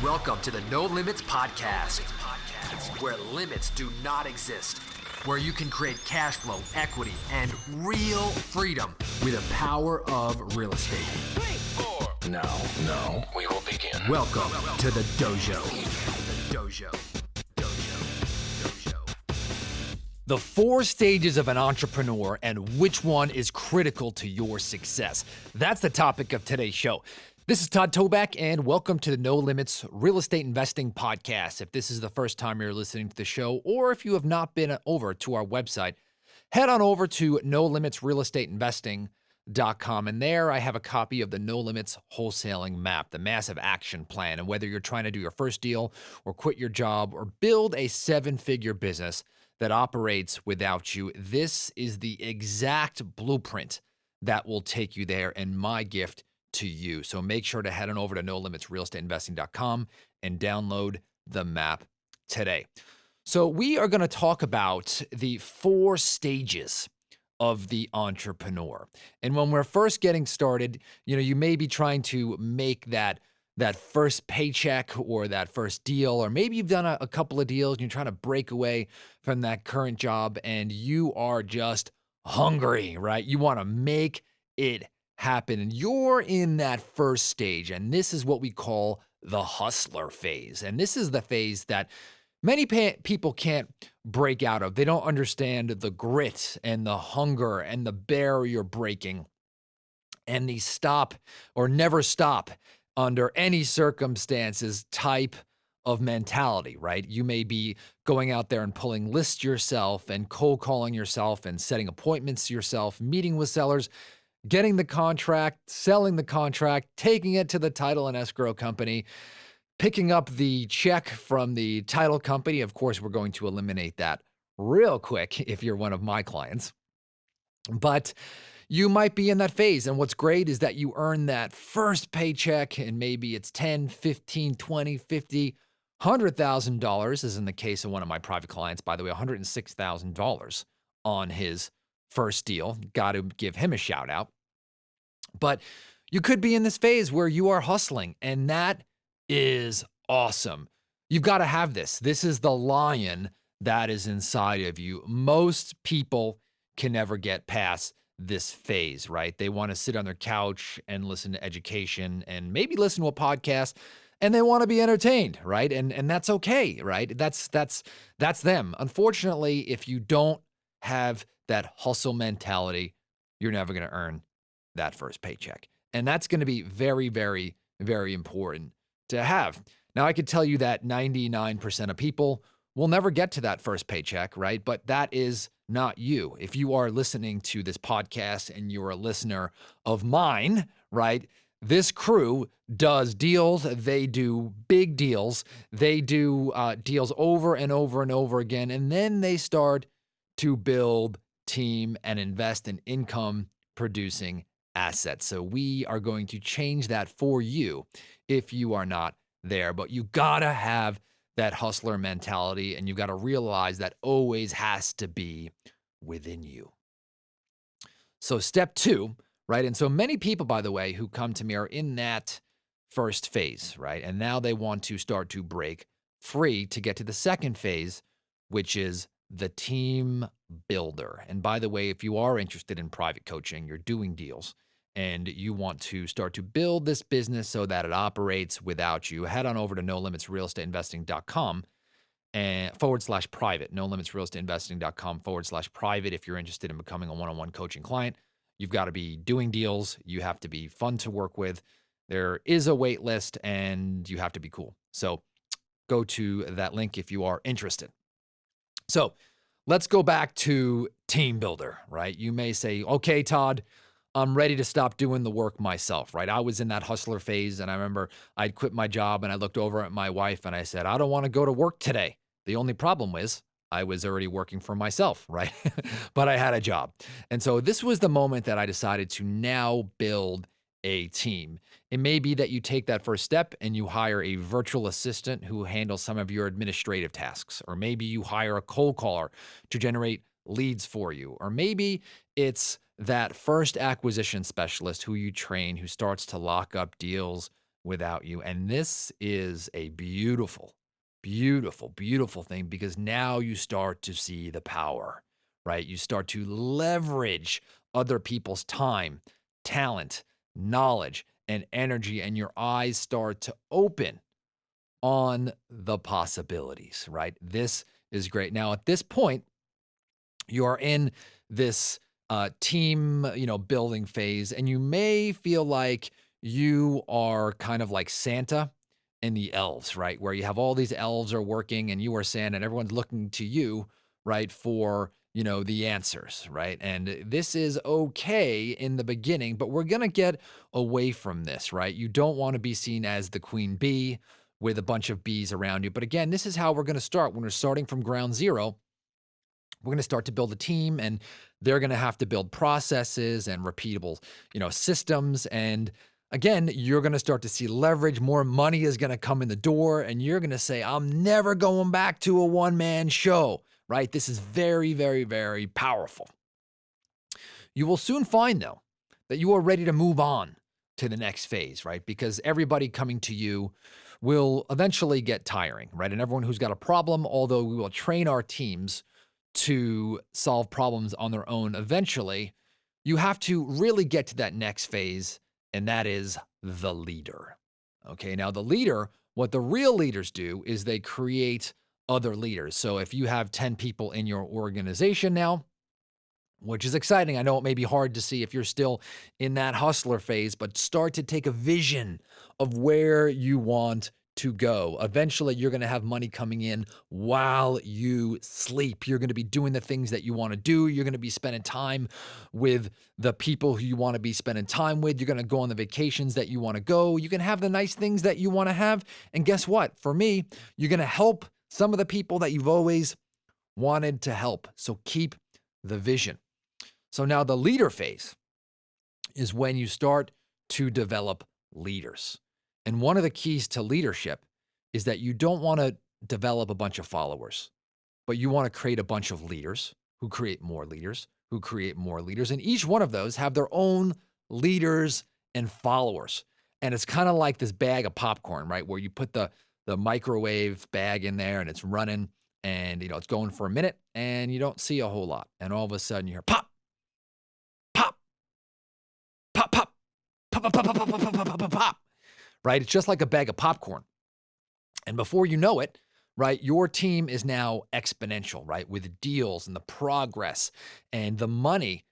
Welcome to the No Limits Podcast, where limits do not exist, where you can create cash flow, equity, and real freedom with the power of real estate. 3, 4. Now, we will begin. Welcome to the Dojo. The 4 stages of an entrepreneur and which one is critical to your success. That's the topic of today's show. This is Todd Toback, and welcome to the No Limits Real Estate Investing Podcast. If this is the first time you're listening to the show, or if you have not been over to our website, head on over to nolimitsrealestateinvesting.com, and there I have a copy of the No Limits Wholesaling Map, the massive action plan. And whether you're trying to do your first deal or quit your job or build a 7-figure business that operates without you, this is the exact blueprint that will take you there, and my gift to you. So make sure to head on over to nolimitsrealestateinvesting.com and download the map today. So we are going to talk about the 4 stages of the entrepreneur. And when we're first getting started, you may be trying to make that first paycheck or that first deal, or maybe you've done a couple of deals and you're trying to break away from that current job and you are just hungry, right? You want to make it happen. And you're in that first stage. And this is what we call the hustler phase. And this is the phase that many people can't break out of. They don't understand the grit and the hunger and the barrier breaking and the stop or never stop under any circumstances type of mentality, right? You may be going out there and pulling lists yourself and cold calling yourself and setting appointments yourself, meeting with sellers, getting the contract, selling the contract, taking it to the title and escrow company, picking up the check from the title company. Of course, we're going to eliminate that real quick if you're one of my clients. But you might be in that phase. And what's great is that you earn that first paycheck, and maybe it's 10, 15, 20, 50, $100,000, as in the case of one of my private clients, by the way, $106,000 on his first deal. Got to give him a shout out. But you could be in this phase where you are hustling, and that is awesome. You've got to have this. This is the lion that is inside of you. Most people can never get past this phase, right? They want to sit on their couch and listen to education and maybe listen to a podcast, and they want to be entertained, right? And that's okay, right? That's them. Unfortunately, if you don't have that hustle mentality, you're never going to earn that first paycheck. And that's going to be very, very, very important to have. Now, I could tell you that 99% of people will never get to that first paycheck, right? But that is not you. If you are listening to this podcast and you're a listener of mine, right? This crew does deals. They do big deals. They do deals over and over and over again. And then they start to build team and invest in income producing assets. So we are going to change that for you if you are not there. But you gotta have that hustler mentality, and you've got to realize that always has to be within you. So step 2, right? And so many people, by the way, who come to me are in that first phase, right? And now they want to start to break free to get to the second phase, which is the team builder. And by the way, if you are interested in private coaching, you're doing deals, and you want to start to build this business so that it operates without you, head on over to nolimitsrealestateinvesting.com and /private, nolimitsrealestateinvesting.com /private. If you're interested in becoming a one-on-one coaching client, you've got to be doing deals. You have to be fun to work with. There is a wait list, and you have to be cool. So go to that link if you are interested. So let's go back to team builder, right? You may say, okay, Todd, I'm ready to stop doing the work myself, right? I was in that hustler phase, and I remember I'd quit my job, and I looked over at my wife and I said, I don't want to go to work today. The only problem was I was already working for myself, right? But I had a job. And so this was the moment that I decided to now build a team. It may be that you take that first step and you hire a virtual assistant who handles some of your administrative tasks, or maybe you hire a cold caller to generate leads for you, or maybe it's that first acquisition specialist who you train, who starts to lock up deals without you. And this is a beautiful, beautiful, beautiful thing because now you start to see the power, right? You start to leverage other people's time, talent, knowledge, and energy, and your eyes start to open on the possibilities, right? This is great. Now, at this point, you are in this team, building phase, and you may feel like you are kind of like Santa and the elves, right? Where you have all these elves are working and you are Santa and everyone's looking to you, right, for, the answers, right? And this is okay in the beginning, but we're going to get away from this, right? You don't want to be seen as the queen bee with a bunch of bees around you. But again, this is how we're going to start when we're starting from ground zero. We're going to start to build a team, and they're going to have to build processes and repeatable, systems. And again, you're going to start to see leverage. More money is going to come in the door, and you're going to say, I'm never going back to a one-man show, right? This is very, very, very powerful. You will soon find, though, that you are ready to move on to the next phase, right? Because everybody coming to you will eventually get tiring, right? And everyone who's got a problem, although we will train our teams to solve problems on their own eventually, you have to really get to that next phase, and that is the leader. Okay, now the leader, what the real leaders do is they create other leaders. So if you have 10 people in your organization now, which is exciting. I know it may be hard to see if you're still in that hustler phase, but start to take a vision of where you want to go. Eventually, you're going to have money coming in while you sleep. You're going to be doing the things that you want to do. You're going to be spending time with the people who you want to be spending time with. You're going to go on the vacations that you want to go. You can have the nice things that you want to have. And guess what? For me, you're going to help some of the people that you've always wanted to help. So keep the vision. So now the leader phase is when you start to develop leaders. And one of the keys to leadership is that you don't want to develop a bunch of followers, but you want to create a bunch of leaders who create more leaders, who create more leaders. And each one of those have their own leaders and followers. And it's kind of like this bag of popcorn, right? Where you put the microwave bag in there and it's running and, it's going for a minute and you don't see a whole lot. And all of a sudden you hear pop, pop, pop, pop, pop, pop, pop, pop, pop, pop, pop, pop, pop, pop, right? It's just like a bag of popcorn. And before you know it, right, your team is now exponential, right? With deals and the progress and the money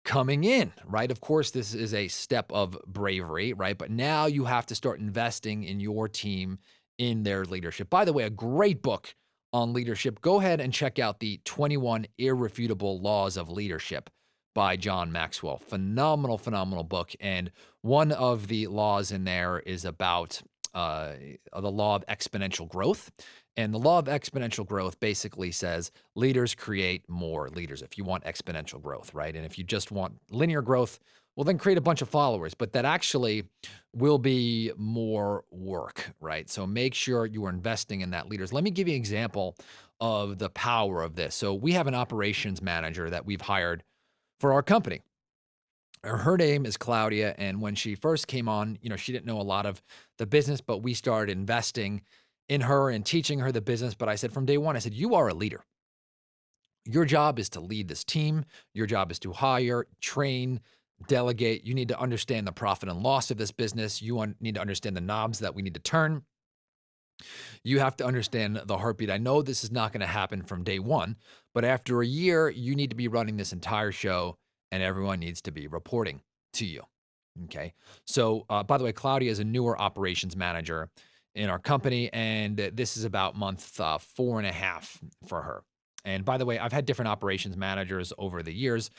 coming in, right? Of course, this is a step of bravery, right? But now you have to start investing in your team, in their leadership. By the way, a great book on leadership. Go ahead and check out the 21 Irrefutable Laws of Leadership by John Maxwell. Phenomenal, phenomenal book. And one of the laws in there is about the law of exponential growth. And the law of exponential growth basically says leaders create more leaders if you want exponential growth, right? And if you just want linear growth, well, then create a bunch of followers, but that actually will be more work, right? So make sure you are investing in that leaders. Let me give you an example of the power of this. So we have an operations manager that we've hired for our company. Her name is Claudia, and when she first came on, she didn't know a lot of the business, but we started investing in her and teaching her the business. But I said from day one, I said, you are a leader. Your job is to lead this team. Your job is to hire, train, delegate. You need to understand the profit and loss of this business. You need to understand the knobs that we need to turn. You have to understand the heartbeat. I know this is not going to happen from day one, but after a year, you need to be running this entire show and everyone needs to be reporting to you. Okay. So, by the way, Claudia is a newer operations manager in our company, and this is about month 4.5 for her. And by the way, I've had different operations managers over the years.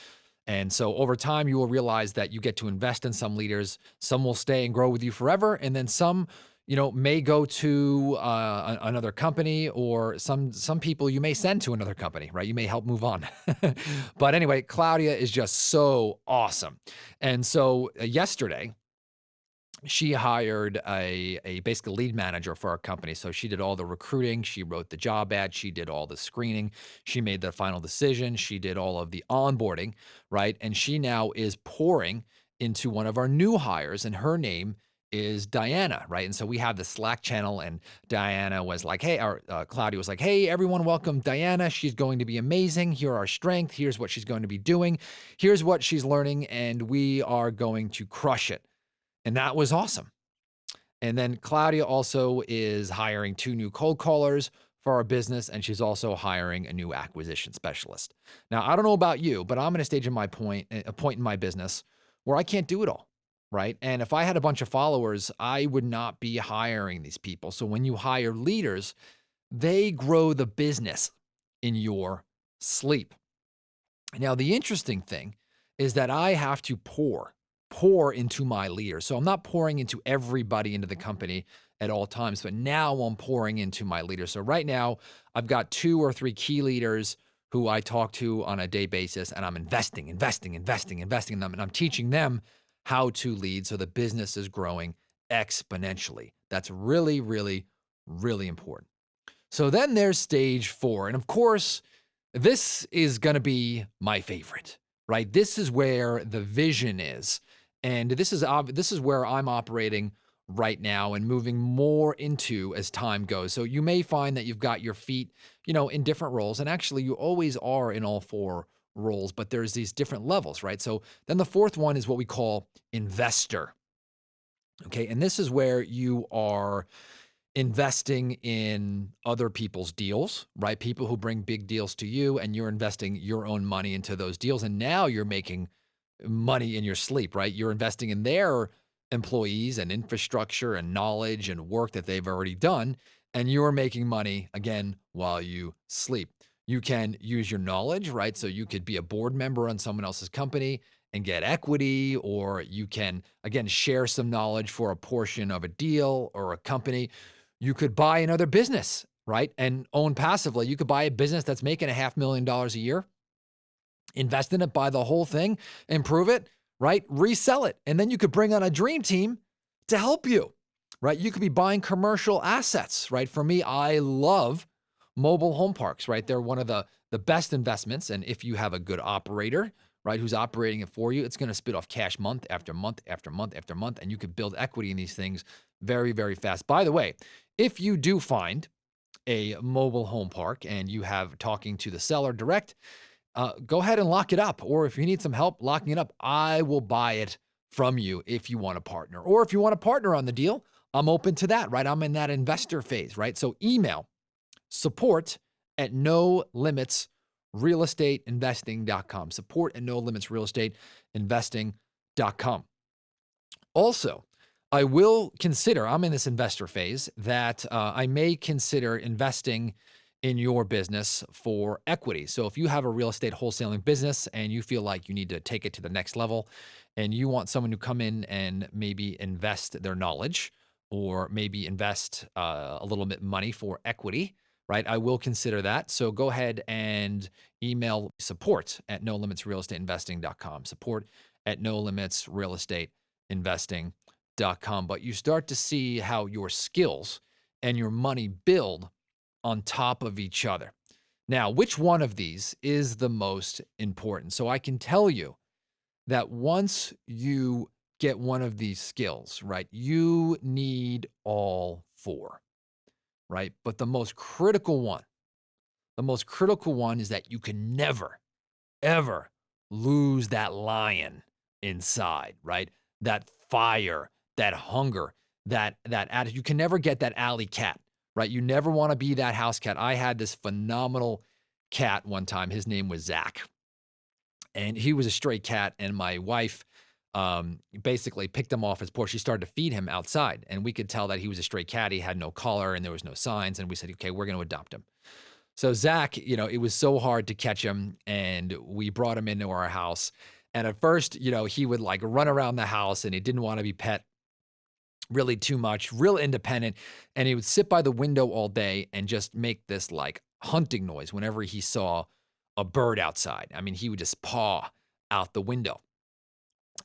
And so over time, you will realize that you get to invest in some leaders. Some will stay and grow with you forever. And then some, may go to another company, or some people you may send to another company, right? You may help move on. But anyway, Claudia is just so awesome. And so yesterday, she hired a basically lead manager for our company. So she did all the recruiting. She wrote the job ad. She did all the screening. She made the final decision. She did all of the onboarding, right? And she now is pouring into one of our new hires, and her name is Diana, right? And so we have the Slack channel, and Diana was like, hey, or Claudia was like, hey, everyone, welcome Diana. She's going to be amazing. Here are our strengths. Here's what she's going to be doing. Here's what she's learning, and we are going to crush it. And that was awesome. And then Claudia also is hiring 2 new cold callers for our business, and she's also hiring a new acquisition specialist. Now, I don't know about you, but I'm in a stage in my a point in my business where I can't do it all, right? And if I had a bunch of followers, I would not be hiring these people. So when you hire leaders, they grow the business in your sleep. Now, the interesting thing is that I have to pour into my leaders. So I'm not pouring into everybody into the company at all times, but now I'm pouring into my leaders. So right now, I've got 2 or 3 key leaders who I talk to on a day basis, and I'm investing in them, and I'm teaching them how to lead so the business is growing exponentially. That's really, really, really important. So then there's stage 4. And of course, this is going to be my favorite, right? This is where the vision is. And this is where I'm operating right now and moving more into as time goes. So you may find that you've got your feet, in different roles. And actually, you always are in all 4 roles, but there's these different levels, right? So then the 4th one is what we call investor. Okay. And this is where you are investing in other people's deals, right? People who bring big deals to you, and you're investing your own money into those deals. And now you're making money in your sleep, right? You're investing in their employees and infrastructure and knowledge and work that they've already done. And you're making money again while you sleep. You can use your knowledge, right? So you could be a board member on someone else's company and get equity, or you can, again, share some knowledge for a portion of a deal or a company. You could buy another business, right? And own passively. You could buy a business that's making $500,000 a year, invest in it, buy the whole thing, improve it, right? Resell it. And then you could bring on a dream team to help you, right? You could be buying commercial assets, right? For me, I love mobile home parks, right? They're one of the best investments. And if you have a good operator, right, who's operating it for you, it's going to spit off cash month after month after month after month. And you could build equity in these things very, very fast. By the way, if you do find a mobile home park and you have talking to the seller direct, go ahead and lock it up. Or if you need some help locking it up, I will buy it from you if you want to partner. Or if you want to partner on the deal, I'm open to that, right? I'm in that investor phase, right? So email support@nolimitrealestateinvesting.com. Support@nolimitrealestateinvesting.com. Also, I will consider, I'm in this investor phase, that I may consider investing in your business for equity. So if you have a real estate wholesaling business and you feel like you need to take it to the next level and you want someone to come in and maybe invest their knowledge or maybe invest a little bit money for equity, right? I will consider that. So go ahead and email support@nolimitrealestateinvesting.com. Support@nolimitrealestateinvesting.com. But you start to see how your skills and your money build on top of each other. Now, which one of these is the most important? So I can tell you that once you get one of these skills, right, you need all 4, right? But the most critical one is that you can never, ever lose that lion inside, right? That fire, that hunger, that attitude. You can never get that alley cat, right? You never want to be that house cat. I had this phenomenal cat one time. His name was Zach, and he was a stray cat. And my wife basically picked him off his porch. She started to feed him outside, and we could tell that he was a stray cat. He had no collar, and there was no signs. And we said, okay, we're going to adopt him. So Zach, it was so hard to catch him, and we brought him into our house. And at first, he would like run around the house, and he didn't want to be pet really too much, real independent. And he would sit by the window all day and just make this like hunting noise whenever he saw a bird outside. I mean, he would just paw out the window.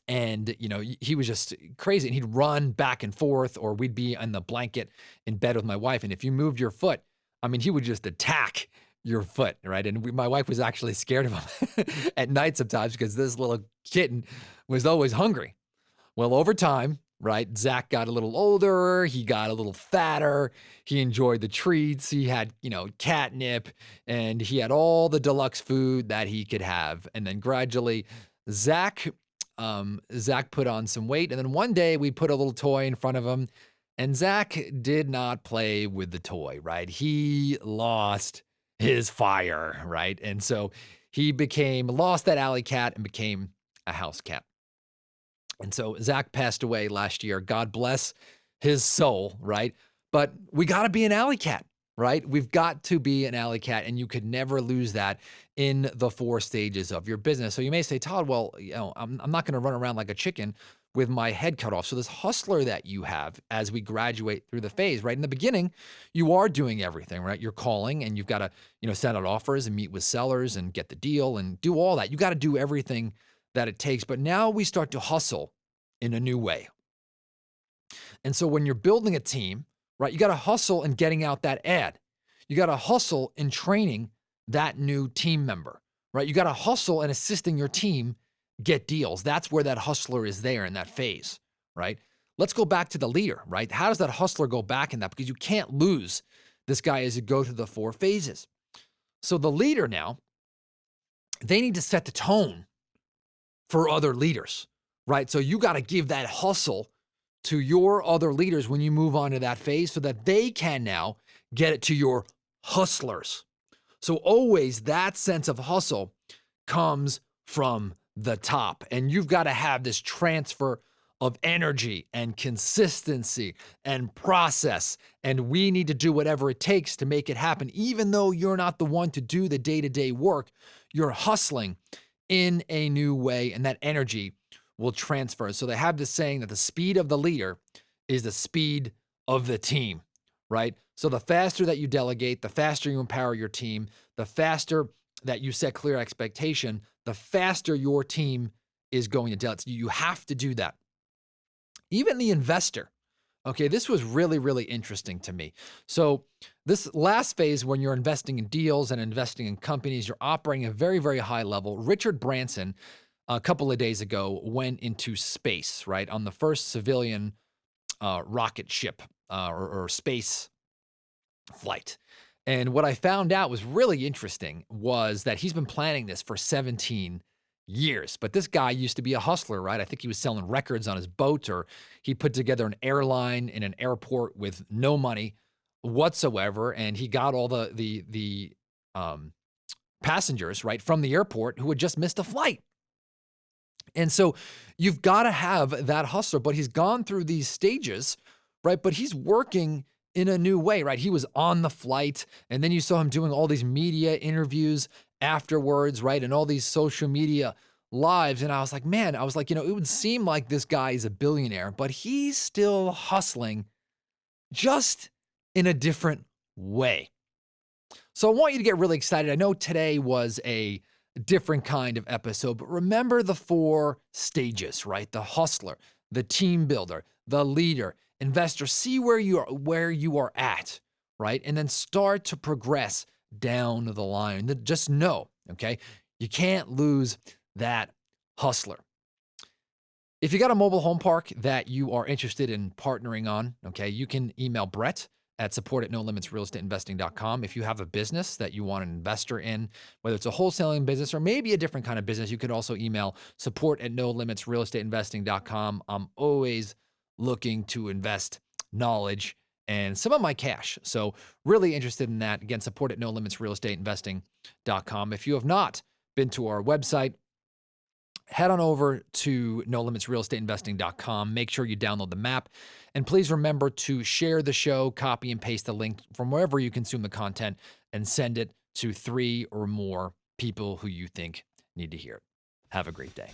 And, he was just crazy. And he'd run back and forth, or we'd be on the blanket in bed with my wife. And if you moved your foot, I mean, he would just attack your foot, right? And my wife was actually scared of him at night sometimes because this little kitten was always hungry. Well, over time, right? Zach got a little older. He got a little fatter. He enjoyed the treats. He had, catnip, and he had all the deluxe food that he could have. And then gradually, Zach, Zach put on some weight. And then one day we put a little toy in front of him, and Zach did not play with the toy, right? He lost his fire, right? And so he lost that alley cat and became a house cat. And so Zach passed away last year. God bless his soul, right? But we got to be an alley cat, right? We've got to be an alley cat, and you could never lose that in the 4 stages of your business. So you may say, Todd, well, I'm not going to run around like a chicken with my head cut off. So this hustler that you have as we graduate through the phase, right? In the beginning, you are doing everything, right? You're calling, and you've got to, send out offers and meet with sellers and get the deal and do all that. You got to do everything that it takes. But now we start to hustle in a new way. And so when you're building a team, right, you got to hustle in getting out that ad. You got to hustle in training that new team member, right? You got to hustle in assisting your team get deals. That's where that hustler is there in that phase, right? Let's go back to the leader, right? How does that hustler go back in that? Because you can't lose this guy as you go through the 4 phases. So the leader now, they need to set the tone for other leaders, right? So you got to give that hustle to your other leaders when you move on to that phase so that they can now get it to your hustlers. So always that sense of hustle comes from the top, and you've got to have this transfer of energy and consistency and process. And we need to do whatever it takes to make it happen. Even though you're not the one to do the day-to-day work, you're hustling in a new way, and that energy will transfer. So they have this saying that the speed of the leader is the speed of the team, right? So the faster that you delegate, the faster you empower your team, the faster that you set clear expectation, the faster your team is going to delegate. You have to do that. Even the investor. Okay, this was really, really interesting to me. So this last phase, when you're investing in deals and investing in companies, you're operating at a very, very high level. Richard Branson, a couple of days ago, went into space, right, on the first civilian rocket ship or space flight. And what I found out was really interesting was that he's been planning this for 17 years. But this guy used to be a hustler, right? I think he was selling records on his boat, or he put together an airline in an airport with no money whatsoever, and he got all the passengers, right, from the airport who had just missed a flight. And so you've got to have that hustler, but he's gone through these stages, right? But he's working in a new way, right? He was on the flight, and then you saw him doing all these media interviews afterwards, right? And all these social media lives. And I was like, man, it would seem like this guy is a billionaire, but he's still hustling just in a different way. So I want you to get really excited. I know today was a different kind of episode, but remember the 4 stages, right? The hustler, the team builder, the leader, investor. See where you are at, right? And then start to progress down the line. Just know, okay, you can't lose that hustler. If you got a mobile home park that you are interested in partnering on, okay, you can email Brett at support@nolimitsrealestateinvesting.com. If you have a business that you want an investor in, whether it's a wholesaling business or maybe a different kind of business, you could also email support@nolimitsrealestateinvesting.com. I'm always looking to invest knowledge and some of my cash. So really interested in that. Again, support@nolimitsrealestateinvesting.com. If you have not been to our website, head on over to nolimitsrealestateinvesting.com. Make sure you download the map. And please remember to share the show, copy and paste the link from wherever you consume the content, and send it to 3 or more people who you think need to hear it. Have a great day.